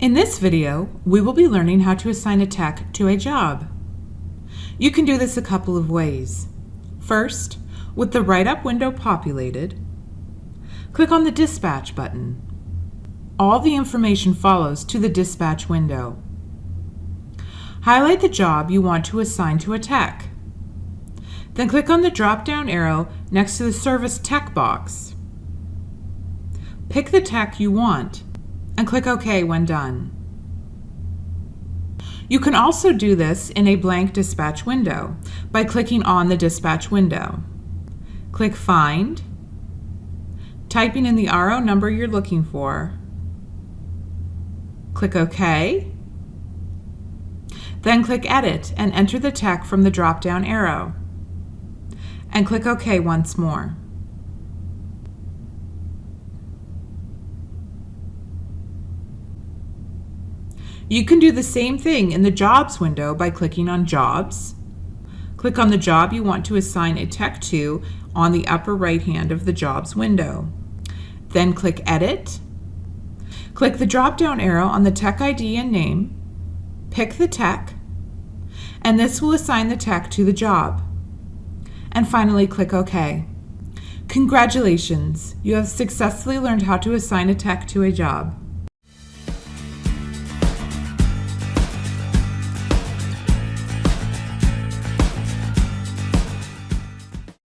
In this video, we will be learning how to assign a tech to a job. You can do this a couple of ways. First, with the write-up window populated, click on the Dispatch button. All the information follows to the Dispatch window. Highlight the job you want to assign to a tech. Then click on the drop-down arrow next to the Service Tech box. Pick the tech you want and click OK when done. You can also do this in a blank dispatch window by clicking on the dispatch window. Click Find, typing in the RO number you're looking for, click OK, then click Edit and enter the tech from the drop-down arrow, and click OK once more. You can do the same thing in the Jobs window by clicking on Jobs. Click on the job you want to assign a tech to on the upper right hand of the Jobs window. Then click Edit. Click the drop-down arrow on the tech ID and name, pick the tech, and this will assign the tech to the job. And finally click OK. Congratulations! You have successfully learned how to assign a tech to a job.